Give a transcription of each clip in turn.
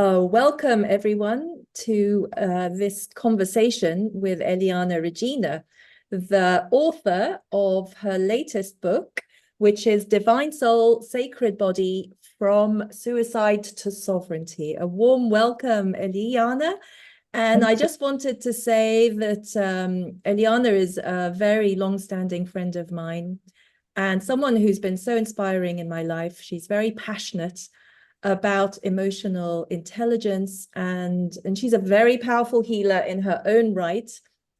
Welcome everyone to this conversation with Eliana Regina, the author of her latest book, which is Divine Soul, Sacred Body, From Suicide to Sovereignty. A warm welcome, Eliana. And I just wanted to say that Eliana is a very long-standing friend of mine and someone who's been so inspiring in my life. She's very passionate about emotional intelligence, and she's a very powerful healer in her own right.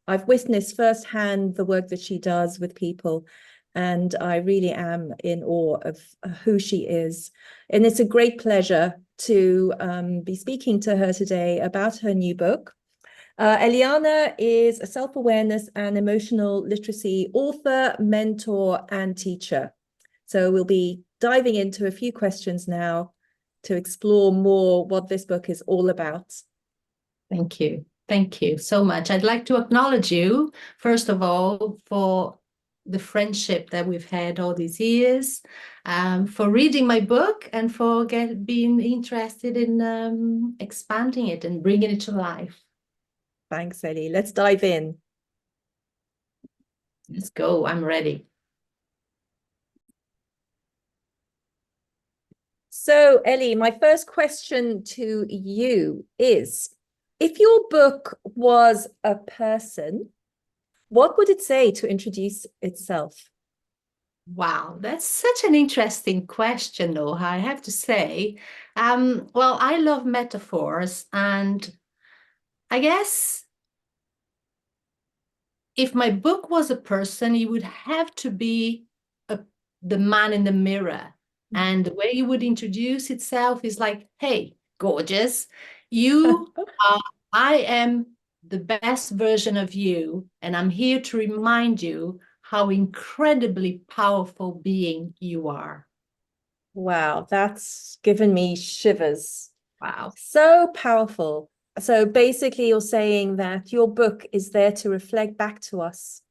I've witnessed firsthand the work that she does with people, and I really am in awe of who she is. And it's a great pleasure to be speaking to her today about her new book. Eliana is a self-awareness and emotional literacy author, mentor, and teacher. So we'll be diving into a few questions now to explore more what this book is all about. Thank you. Thank you so much. I'd like to acknowledge you, first of all, for the friendship that we've had all these years, for reading my book and for being interested in expanding it and bringing it to life. Thanks, Ellie. Let's dive in. Let's go. I'm ready. So, Ellie, my first question to you is, if your book was a person, what would it say to introduce itself? Wow, that's such an interesting question, Noha, I have to say. Well, I love metaphors, and I guess if my book was a person, it would have to be the man in the mirror. And the way you would introduce itself is like, hey, gorgeous, I am the best version of you, and I'm here to remind you how incredibly powerful being you are. Wow, that's given me shivers. Wow. So powerful. So basically, you're saying that your book is there to reflect back to us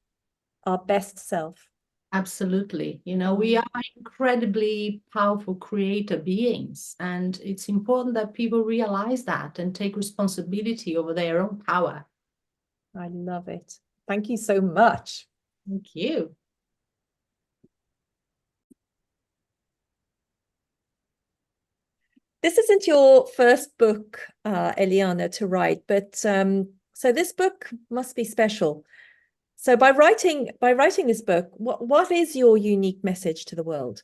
our best self. Absolutely. You know, we are incredibly powerful creator beings, and it's important that people realize that and take responsibility over their own power. I love it. Thank you so much. Thank you. This isn't your first book, Eliana, to write, but so this book must be special. So by writing this book, what is your unique message to the world?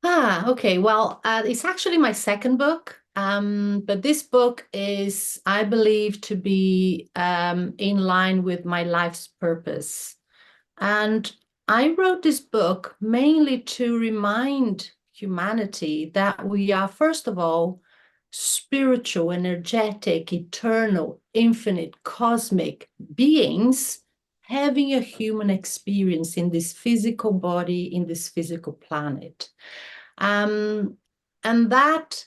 Okay. Well, it's actually my second book, but this book is, I believe, to be in line with my life's purpose. And I wrote this book mainly to remind humanity that we are, first of all, spiritual, energetic, eternal, infinite, cosmic beings having a human experience in this physical body, in this physical planet. And that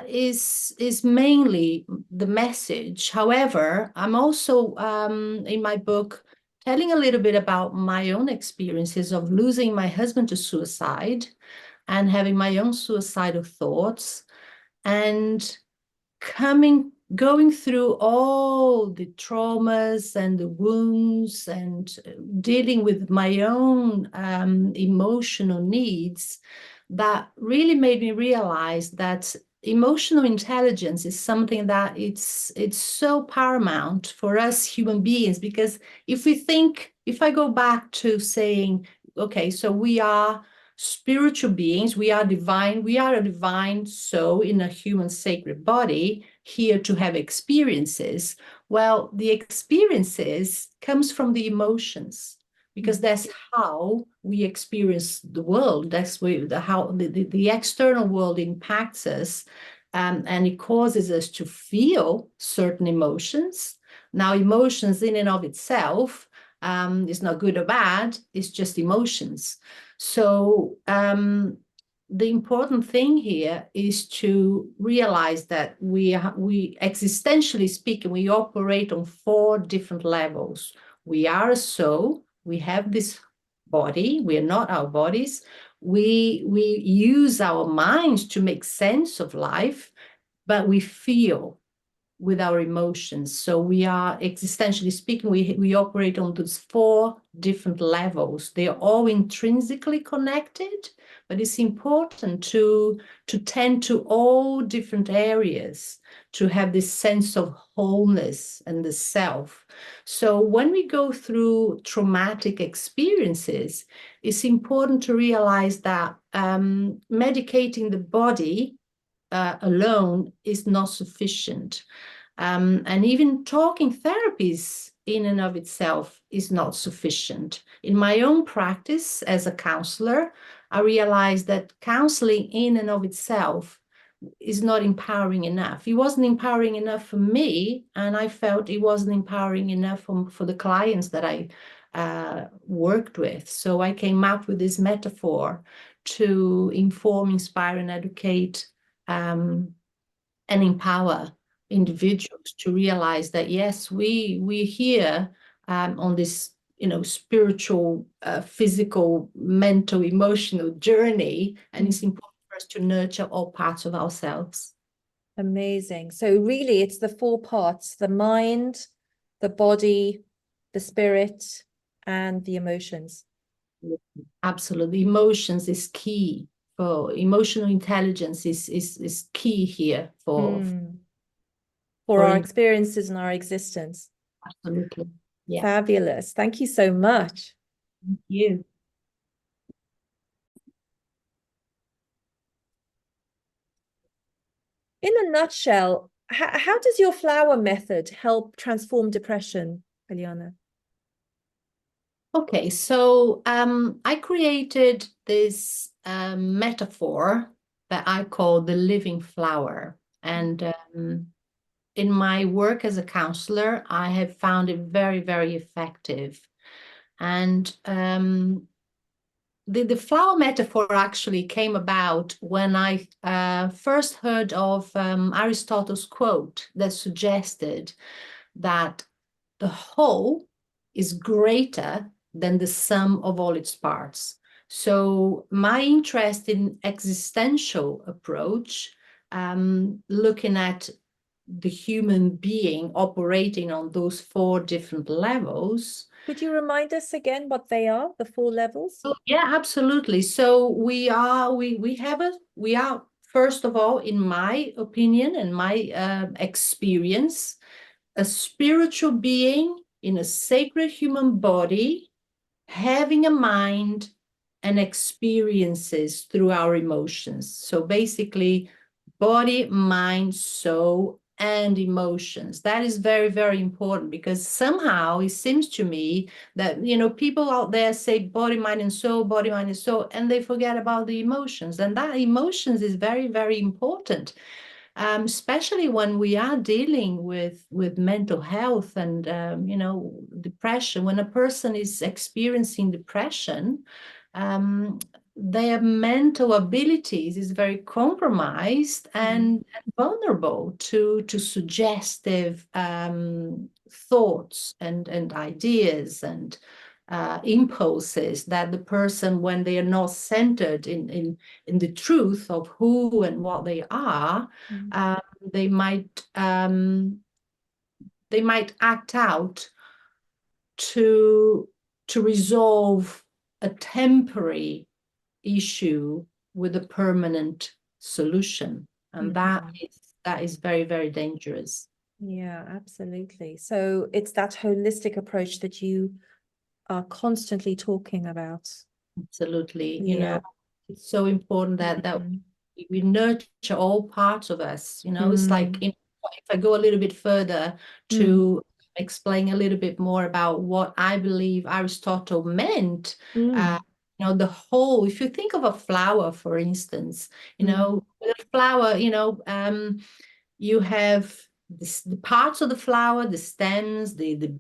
is mainly the message. However, I'm also in my book telling a little bit about my own experiences of losing my husband to suicide and having my own suicidal thoughts and going through all the traumas and the wounds and dealing with my own emotional needs that really made me realize that emotional intelligence is something that it's so paramount for us human beings, because if I go back to saying, okay, so we are spiritual beings, we are a divine soul in a human sacred body here to have experiences. Well, the experiences comes from the emotions, because that's how we experience the world. That's how the external world impacts us, and it causes us to feel certain emotions. Now, emotions in and of itself is not good or bad, it's just emotions. So the important thing here is to realize that we existentially speaking, we operate on 4 different levels. We are a soul. We have this body. We are not our bodies. We use our minds to make sense of life, but we feel with our emotions. So we are, existentially speaking, we operate on those 4 different levels. They are all intrinsically connected, but it's important to tend to all different areas, to have this sense of wholeness and the self. So when we go through traumatic experiences, it's important to realize that medicating the body alone is not sufficient. And even talking therapies in and of itself is not sufficient. In my own practice as a counselor, I realized that counseling in and of itself is not empowering enough. It wasn't empowering enough for me, and I felt it wasn't empowering enough for the clients that I worked with. So I came up with this metaphor to inform, inspire, and educate and empower individuals to realize that, yes, we're here on this, spiritual, physical, mental, emotional journey, and it's important for us to nurture all parts of ourselves. Amazing. So really it's the 4 parts: the mind, the body, the spirit, and the emotions. Absolutely. Emotions is key. For emotional intelligence is key here for our experiences and our existence. Absolutely. Yeah. Fabulous. Thank you so much. Thank you. In a nutshell, how does your flower method help transform depression, Eliana? Okay, so I created this metaphor that I call the living flower. And in my work as a counselor, I have found it very, very effective. And the flower metaphor actually came about when I first heard of Aristotle's quote that suggested that the whole is greater than the sum of all its parts. So my interest in existential approach, looking at the human being operating on those 4 different levels. Could you remind us again what they are, the 4 levels? Oh, yeah, absolutely. So we are, first of all, in my opinion and my experience, a spiritual being in a sacred human body, having a mind and experiences through our emotions. So basically, body, mind, soul, and emotions. That is very, very important, because somehow it seems to me that, people out there say body, mind, and soul, body, mind, and soul, and they forget about the emotions. And that emotions is very, very important. Especially when we are dealing with mental health and depression. When a person is experiencing depression, their mental abilities is very compromised and vulnerable to suggestive thoughts and ideas and impulses that the person, when they are not centered in the truth of who and what they are, they might act out to resolve a temporary issue with a permanent solution, and that is very, very dangerous. Yeah, absolutely. So it's that holistic approach that you are constantly talking about. Absolutely. Yeah. It's so important that we nurture all parts of us. It's like, if I go a little bit further to explain a little bit more about what I believe Aristotle meant, the whole, if you think of a flower, for instance, with a flower, you have the parts of the flower, the stems, the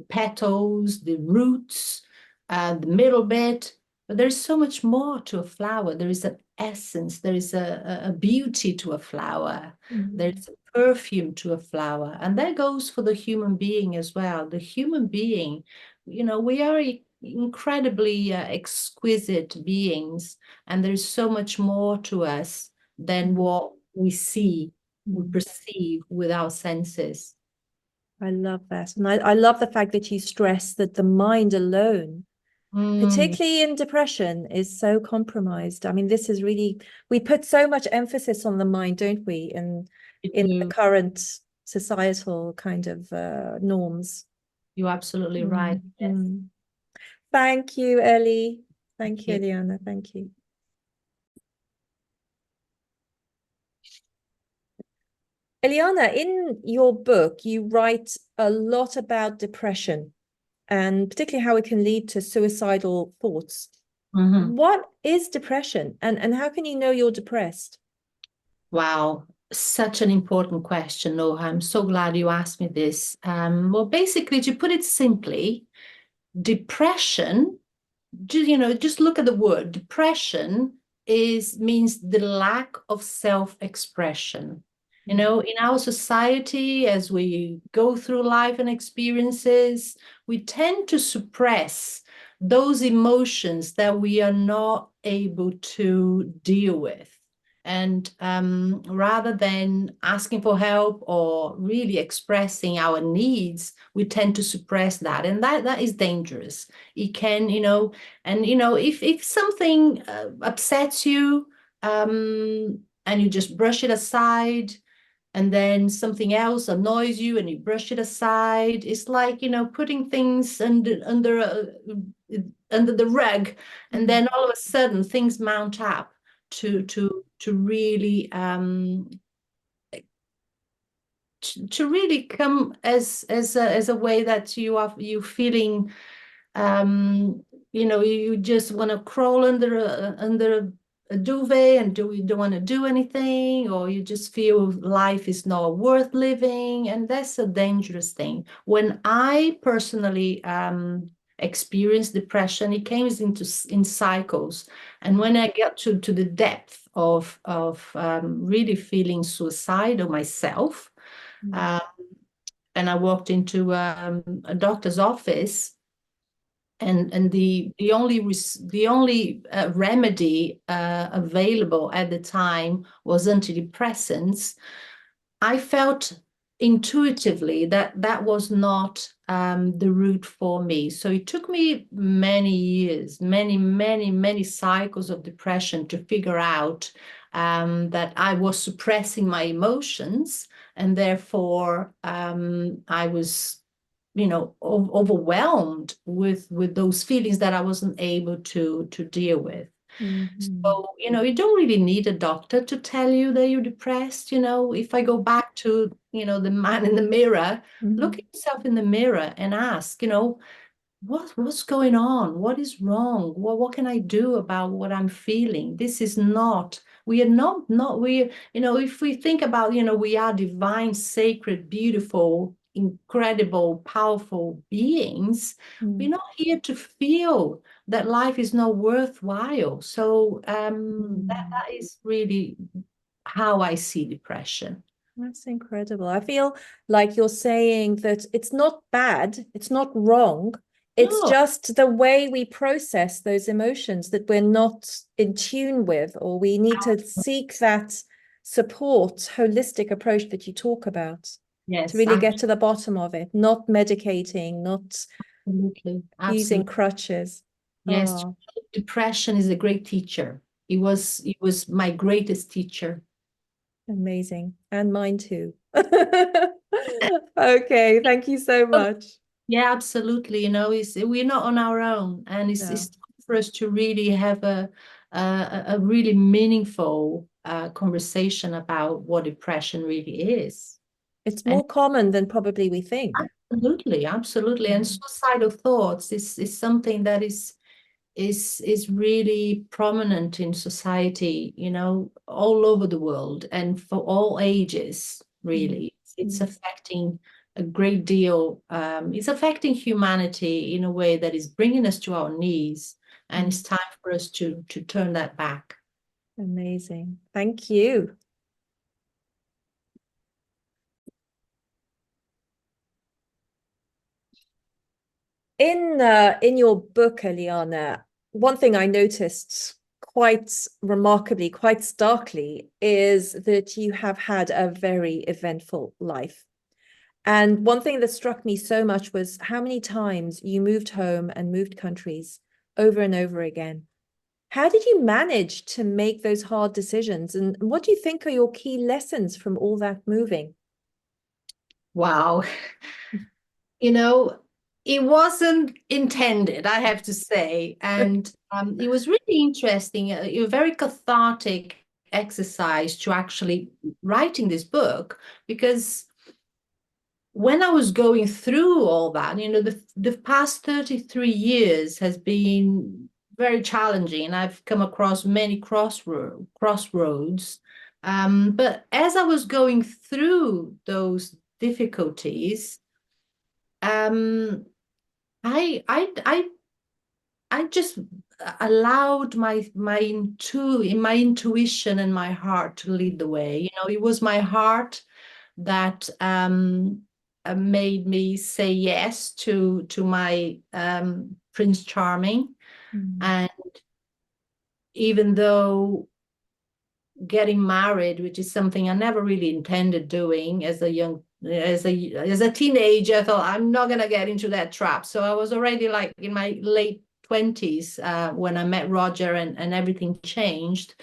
petals, the roots, the middle bit. But there's so much more to a flower. There is an essence. There is a beauty to a flower. There's a perfume to a flower. And that goes for the human being as well. The human being, we are incredibly exquisite beings. And there's so much more to us than what we see we perceive with our senses. I love that. And I love the fact that you stress that the mind alone, particularly in depression, is so compromised. I mean, this is really, we put so much emphasis on the mind, don't we, in the current societal kind of norms. You're absolutely right. Yes. Thank you, Ellie. Thank you, Eliana. Thank you. Eliana, in your book, you write a lot about depression and particularly how it can lead to suicidal thoughts. What is depression, and how can you know you're depressed? Wow, such an important question, Noha. I'm so glad you asked me this. Well, basically, to put it simply, depression, just look at the word. Depression means the lack of self-expression. In our society, as we go through life and experiences, we tend to suppress those emotions that we are not able to deal with. And rather than asking for help or really expressing our needs, we tend to suppress that. And that is dangerous. It can, if something upsets you, and you just brush it aside, and then something else annoys you and you brush it aside, it's like, putting things under the rug, and then all of a sudden things mount up to really to really come as a way that you feeling you just want to crawl under a duvet and you don't want to do anything, or you just feel life is not worth living, and that's a dangerous thing. When I personally experienced depression, it came in cycles, and when I got to the depth of really feeling suicidal myself, and I walked into a doctor's office, and the only remedy available at the time was antidepressants. I felt intuitively that was not the route for me. So it took me many years, many cycles of depression to figure out that I was suppressing my emotions, and therefore I was overwhelmed with those feelings that I wasn't able to deal with. So, you don't really need a doctor to tell you that you're depressed. If I go back to, the man in the mirror, look at yourself in the mirror and ask, what's going on? What is wrong? What can I do about what I'm feeling? This is not, we are not, we, if we think about, we are divine, sacred, beautiful, incredible, powerful beings. We're not here to feel that life is not worthwhile. So that is really how I see depression. That's incredible. I feel like you're saying that it's not bad, it's not wrong. It's just the way we process those emotions that we're not in tune with, or we need to seek that support, holistic approach that you talk about. Yes, to really get to the bottom of it, not medicating, not using crutches. Yes, depression is a great teacher. It was my greatest teacher. Amazing. And mine too. Okay, thank you so much. Yeah, absolutely. We're not on our own, and it's for us to really have a really meaningful conversation about what depression really is. It's more common than probably we think. Absolutely. And suicidal thoughts is something that is really prominent in society, all over the world, and for all ages, really. It's affecting a great deal. It's affecting humanity in a way that is bringing us to our knees, and it's time for us to turn that back. Amazing. Thank you. In your book, Eliana, one thing I noticed quite remarkably, quite starkly, is that you have had a very eventful life. And one thing that struck me so much was how many times you moved home and moved countries over and over again. How did you manage to make those hard decisions? And what do you think are your key lessons from all that moving? Wow. You know, it wasn't intended, I have to say. And it was really interesting, a very cathartic exercise to actually writing this book, because when I was going through all that, the past 33 years has been very challenging. I've come across many crossroads. But as I was going through those difficulties, um, I just allowed my intuition and my heart to lead the way. It was my heart that made me say yes to my Prince Charming. And even though getting married, which is something I never really intended doing as a teenager, I thought I'm not gonna get into that trap. So I was already like in my late 20s when I met Roger, and everything changed.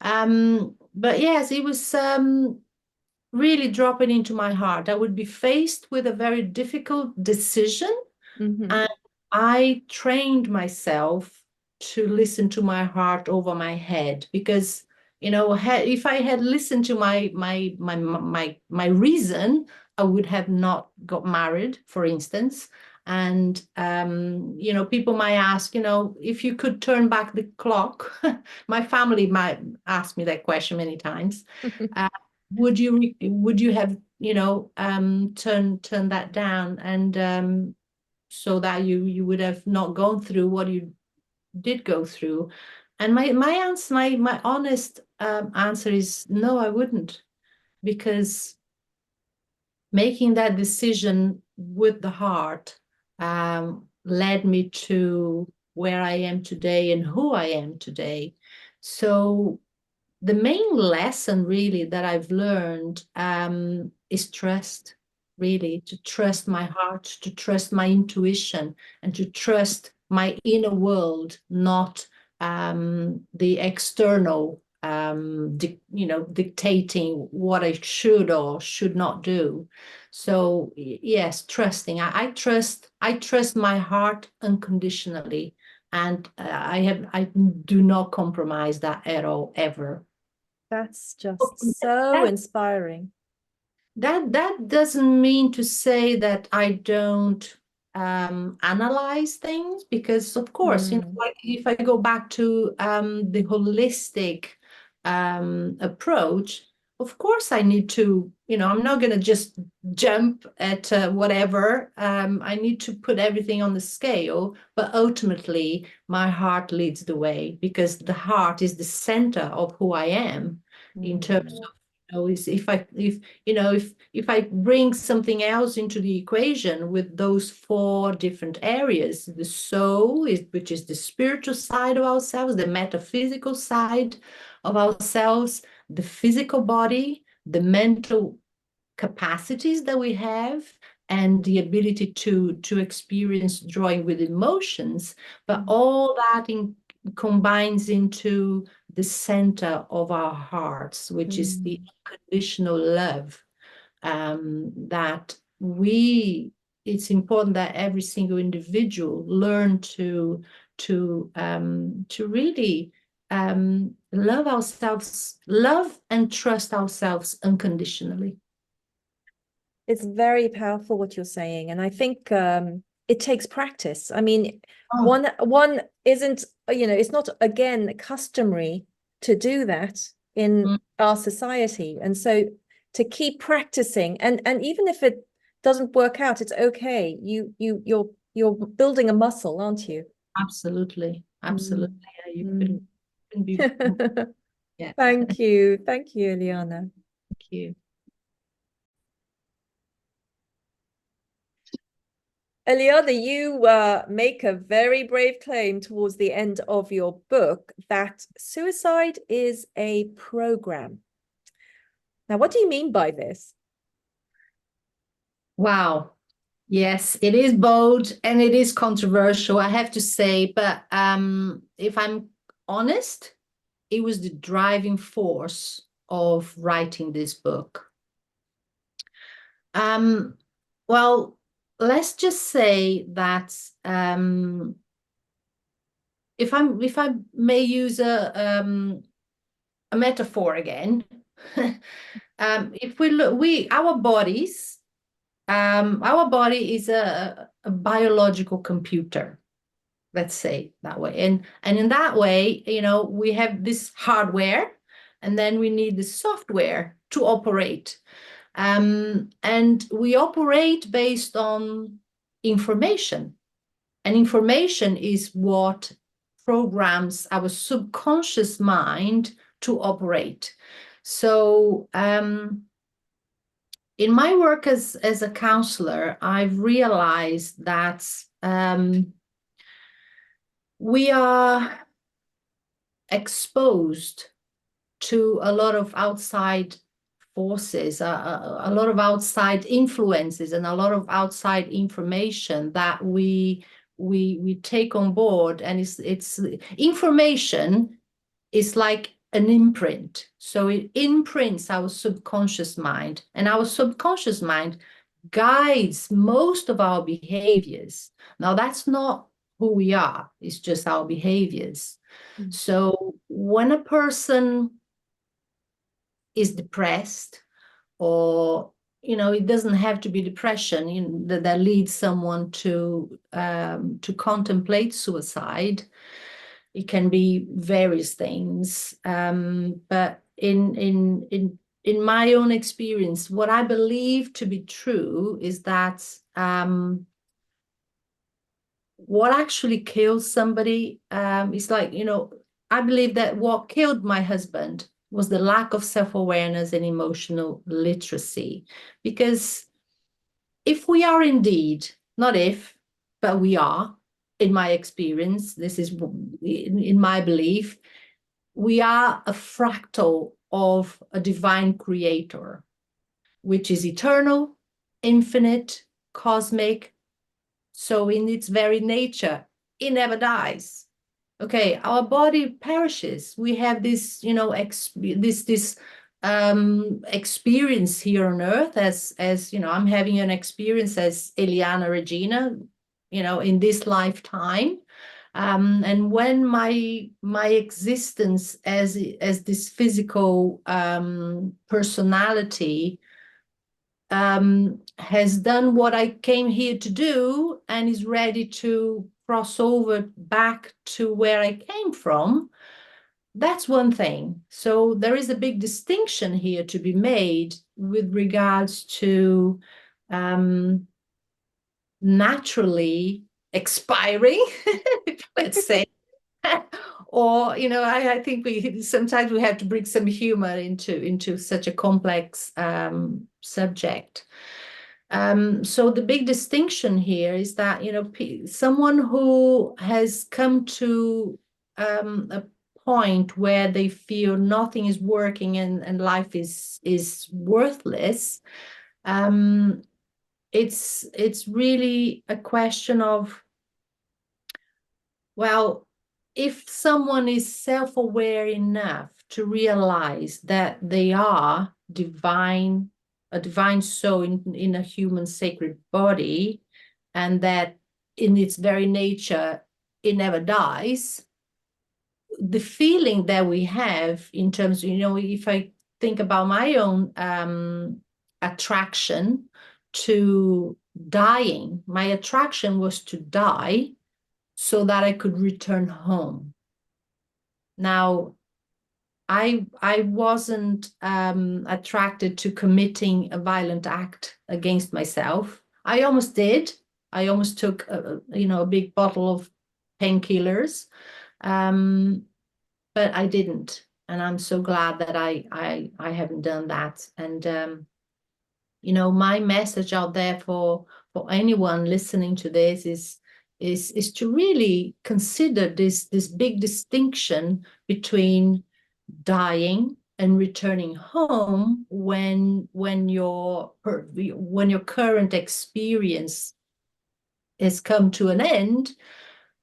But yes, it was really dropping into my heart. I would be faced with a very difficult decision, and I trained myself to listen to my heart over my head, because if I had listened to my reason, I would have not got married, for instance. And people might ask, if you could turn back the clock. My family might ask me that question many times. Would you have turned that down, and so that you would have not gone through what you did go through? And my answer, my honest answer is no, I wouldn't, because making that decision with the heart led me to where I am today and who I am today. So the main lesson really that I've learned is trust, really, to trust my heart, to trust my intuition, and to trust my inner world, not the external, dictating what I should or should not do. So yes, trusting. I trust my heart unconditionally, and I do not compromise that at all, ever. That's just so inspiring. That doesn't mean to say that I don't analyze things, because of course, like if I go back to the holistic approach, of course I need to, I'm not going to just jump at whatever. I need to put everything on the scale, but ultimately my heart leads the way, because the heart is the center of who I am, in terms of, is if I bring something else into the equation with those four different areas, the soul, which is the spiritual side of ourselves, the metaphysical side of ourselves, the physical body, the mental capacities that we have, and the ability to experience joy with emotions, but all that combines into the center of our hearts, which is the unconditional love, that it's important that every single individual learn to really love ourselves, love and trust ourselves unconditionally. It's very powerful what you're saying, and I think it takes practice. I mean, one isn't, it's not, again, customary to do that in our society, and so to keep practicing, and even if it doesn't work out, it's okay. You're building a muscle, aren't you? Absolutely. Yeah, you couldn't be. Yeah. Thank you, Eliana. Thank you. Eliana, you make a very brave claim towards the end of your book that suicide is a program. Now, what do you mean by this? Wow. Yes, it is bold and it is controversial, I have to say. But if I'm honest, it was the driving force of writing this book. Well, let's just say that if I may use a metaphor again, if we look, our body is a biological computer, let's say that way. And in that way, you know, we have this hardware, and then we need the software to operate. And we operate based on information. And information is what programs our subconscious mind to operate. So in my work as a counselor, I've realized that we are exposed to a lot of outside forces, a lot of outside influences, and a lot of outside information that we take on board. And it's information is like an imprint. So it imprints our subconscious mind, and our subconscious mind guides most of our behaviors. Now, that's not who we are, it's just our behaviors. So when a person is depressed, or you know, it doesn't have to be depression, you know, that leads someone to contemplate suicide. It can be various things, but in my own experience, what I believe to be true is that what actually kills somebody is like, you know, I believe that what killed my husband was the lack of self-awareness and emotional literacy. Because if we are indeed, not if, but we are, in my experience, this is in my belief, we are a fractal of a divine creator, which is eternal, infinite, cosmic. So in its very nature, it never dies. Okay, our body perishes. We have this, you know, this experience here on earth, as you know, I'm having an experience as Eliana Regina, you know, in this lifetime. And when my existence as this physical personality has done what I came here to do and is ready to cross over back to where I came from, that's one thing. So there is a big distinction here to be made with regards to naturally expiring, let's say. Or, you know, I think we sometimes we have to bring some humor into such a complex subject. So the big distinction here is that, you know, someone who has come to a point where they feel nothing is working and life is worthless, it's really a question of, well, if someone is self-aware enough to realize that they are divine, a divine soul in a human sacred body, and that in its very nature, it never dies, the feeling that we have in terms of, you know, if I think about my own attraction to dying, my attraction was to die so that I could return home. Now, I wasn't attracted to committing a violent act against myself. I almost did. I almost took you know, a big bottle of painkillers, but I didn't. And I'm so glad that I haven't done that. And you know, my message out there for for anyone listening to this is to really consider this big distinction between dying and returning home when your current experience has come to an end,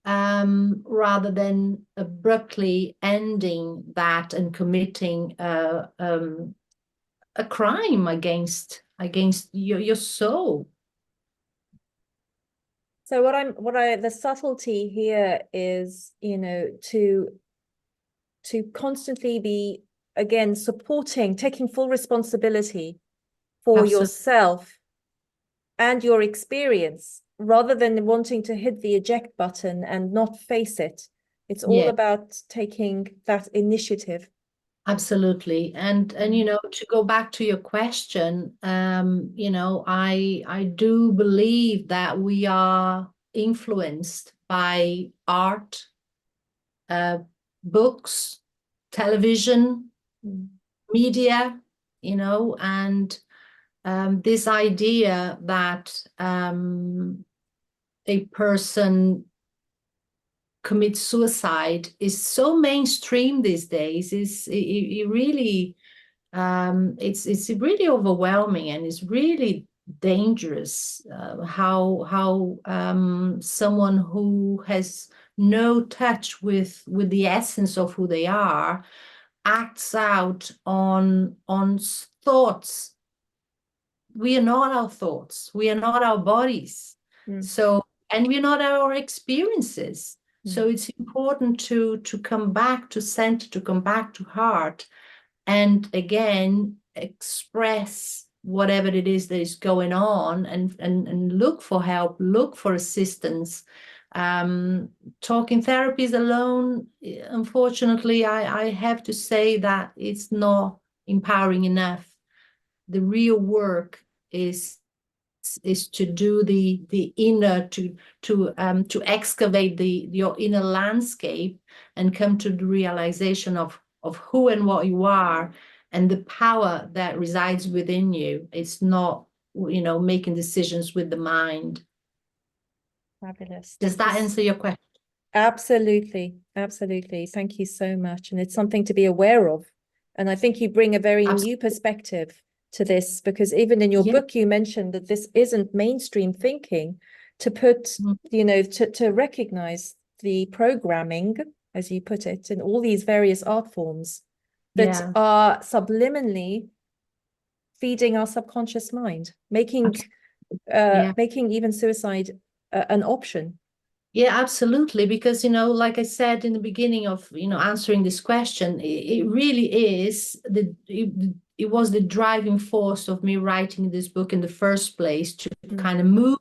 rather than abruptly ending that and committing a crime against your soul. So the subtlety here is, to constantly be, again, supporting, taking full responsibility for Absolutely. yourself and your experience, rather than wanting to hit the eject button and not face it. It's all about taking that initiative. Absolutely. And to go back to your question, I do believe that we are influenced by art, books, television, media, and this idea that a person commits suicide is so mainstream these days. It really it's really overwhelming, and it's really dangerous, how someone who has no touch with the essence of who they are acts out on thoughts. We are not our thoughts, we are not our bodies. So, and we're not our experiences. So it's important to come back to center, to come back to heart, and again express whatever it is that is going on, and look for help, look for assistance. Talking therapies alone, unfortunately, I have to say that it's not empowering enough. The real work is to do the inner, to excavate your inner landscape and come to the realization of who and what you are and the power that resides within you. It's not making decisions with the mind. Fabulous. Does that answer your question? Absolutely. Thank you so much. And it's something to be aware of. And I think you bring a very new perspective to this, because even in your book, you mentioned that this isn't mainstream thinking, to put, to recognize the programming, as you put it, in all these various art forms that are subliminally feeding our subconscious mind, making even suicide an option. Yeah, absolutely. Because, like I said in the beginning of, answering this question, it really is it was the driving force of me writing this book in the first place, to kind of move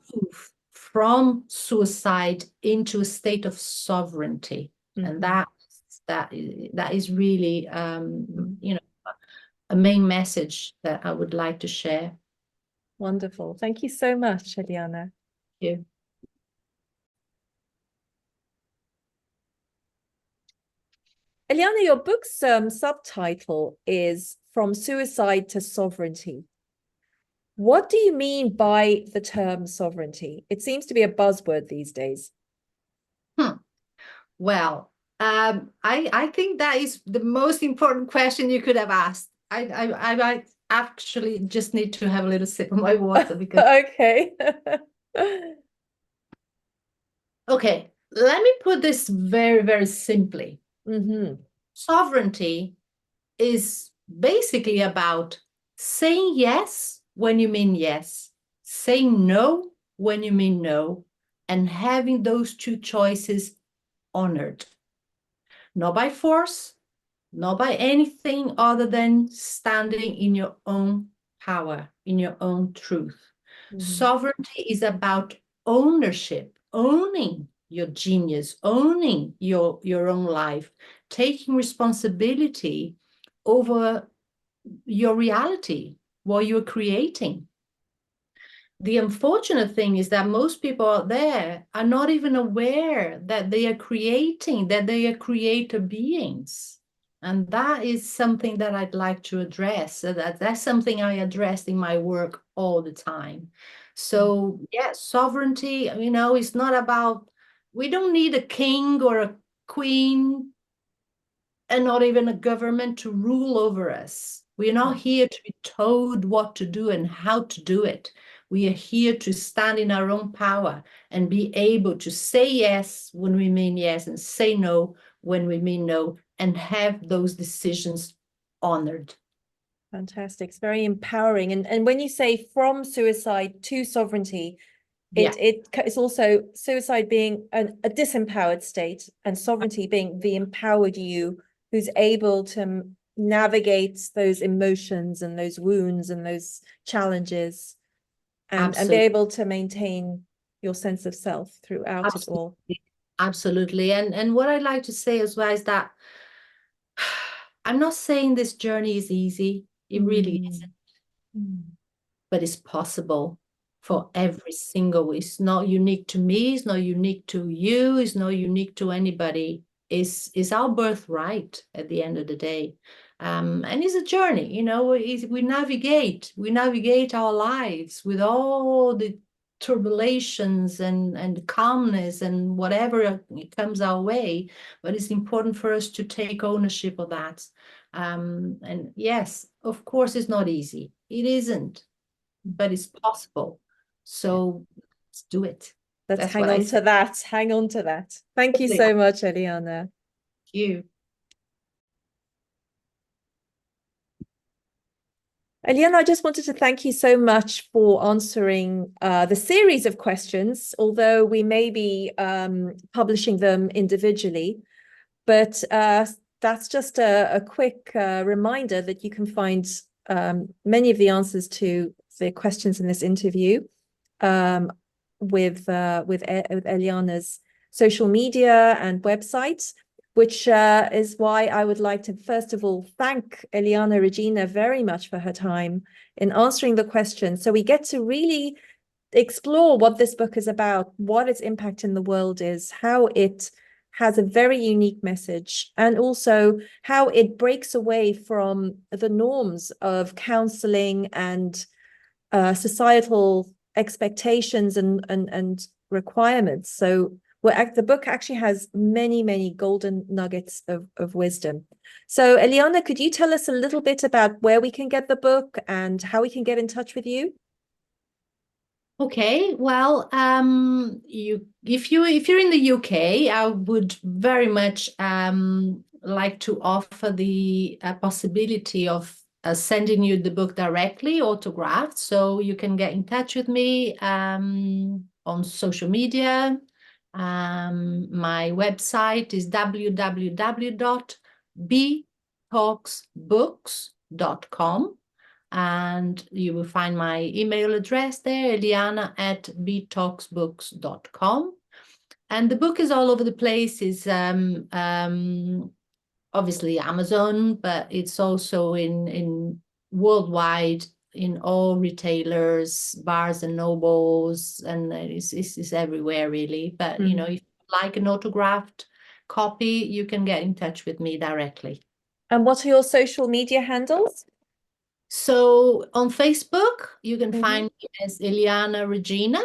from suicide into a state of sovereignty. And that is really, a main message that I would like to share. Wonderful. Thank you so much, Eliana. Thank you. Eliana, your book's subtitle is From Suicide to Sovereignty. What do you mean by the term sovereignty? It seems to be a buzzword these days. Well, I think that is the most important question you could have asked. I actually just need to have a little sip of my water because. Okay. Okay, let me put this very, very simply. Sovereignty is basically about saying yes when you mean yes, saying no when you mean no, and having those two choices honored. Not by force, not by anything other than standing in your own power, in your own truth. Sovereignty is about ownership, owning your genius, owning your own life, taking responsibility over your reality, what you're creating. The unfortunate thing is that most people out there are not even aware that they are creating, that they are creator beings. And that is something that I'd like to address. So that's something I address in my work all the time. So yeah, sovereignty, is not about, we don't need a king or a queen and not even a government to rule over us. We are not here to be told what to do and how to do it. We are here to stand in our own power and be able to say yes when we mean yes and say no when we mean no, and have those decisions honored. Fantastic. It's very empowering. And when you say from suicide to sovereignty, it's also suicide being a disempowered state and sovereignty being the empowered you who's able to navigate those emotions and those wounds and those challenges and be able to maintain your sense of self throughout it all. Absolutely. And what I'd like to say as well is that I'm not saying this journey is easy. It really isn't. But it's possible for every single. It's not unique to me. It's not unique to you. It's not unique to anybody. It's our birthright at the end of the day. And it's a journey, we navigate our lives with all the turbulences and calmness and whatever comes our way. But it's important for us to take ownership of that. And yes, of course, it's not easy. It isn't, but it's possible. So let's do it. Let's hang on to that. Hang on to that. Thank you so much, Eliana. Thank you. Eliana, I just wanted to thank you so much for answering the series of questions, although we may be publishing them individually. But that's just a quick reminder that you can find many of the answers to the questions in this interview with Eliana's social media and website, which is why I would like to, first of all, thank Eliana Regina very much for her time in answering the questions. So we get to really explore what this book is about, what its impact in the world is, how it has a very unique message, and also how it breaks away from the norms of counseling and societal expectations and requirements. So the book actually has many golden nuggets of wisdom. So Eliana, could you tell us a little bit about where we can get the book and how we can get in touch with you? Okay, well, if you're in the UK, I would very much like to offer the possibility of sending you the book directly, autographed, so you can get in touch with me on social media. My website is www.btalksbooks.com. And you will find my email address there, eliana@btalksbooks.com. And the book is all over the place. It's obviously Amazon, but it's also in worldwide, in all retailers, Barnes and Nobles, and it's everywhere really. But if you like an autographed copy, you can get in touch with me directly. And what are your social media handles? So on Facebook, you can find me as Eliana Regina.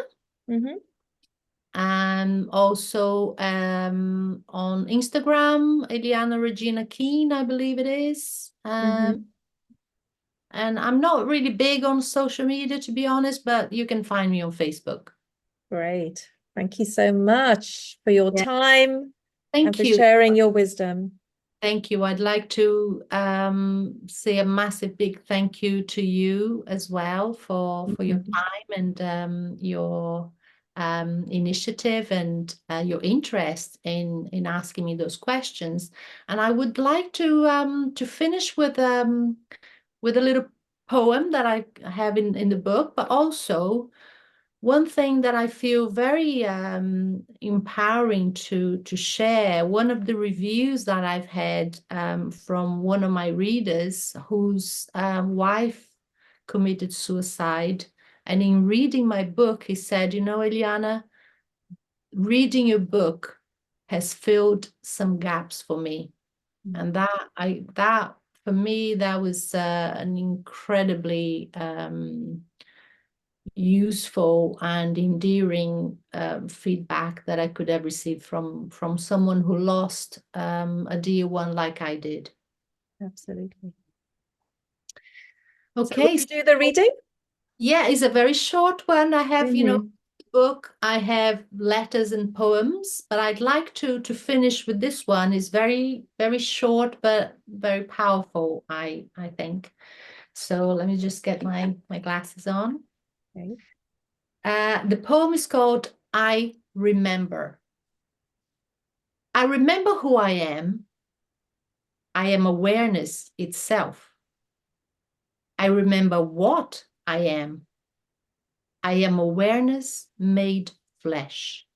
And also on Instagram, Eliana Regina Keen, I believe it is. And I'm not really big on social media, to be honest, but you can find me on Facebook. Great. Thank you so much for your time and for you. sharing your wisdom. Thank you. I'd like to say a massive big thank you to you as well for your time and your initiative and your interest in asking me those questions. And I would like to finish with a little poem that I have in the book, but also one thing that I feel very empowering to share. One of the reviews that I've had from one of my readers whose wife committed suicide. And in reading my book, he said, Eliana, reading your book has filled some gaps for me. And that for me, that was an incredibly useful and endearing feedback that I could have received from someone who lost a dear one like I did. Absolutely. Okay. So do the reading? Yeah, it's a very short one. I have, Mhm. book, I have letters and poems, but I'd like to finish with this one. It's very, very short, but very powerful, I think. So let me just get my glasses on. Okay. The poem is called I Remember. I remember who I am. I am awareness itself. I remember what I am. I am awareness made flesh.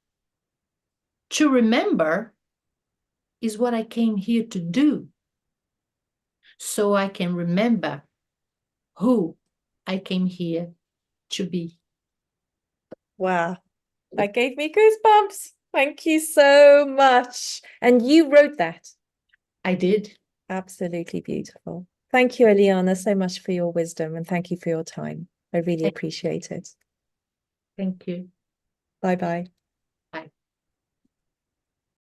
To remember is what I came here to do, so I can remember who I came here to be. Wow. That gave me goosebumps. Thank you so much. And you wrote that. I did. Absolutely beautiful. Thank you, Eliana, so much for your wisdom, and thank you for your time. I really appreciate it. Thank you. Bye-bye.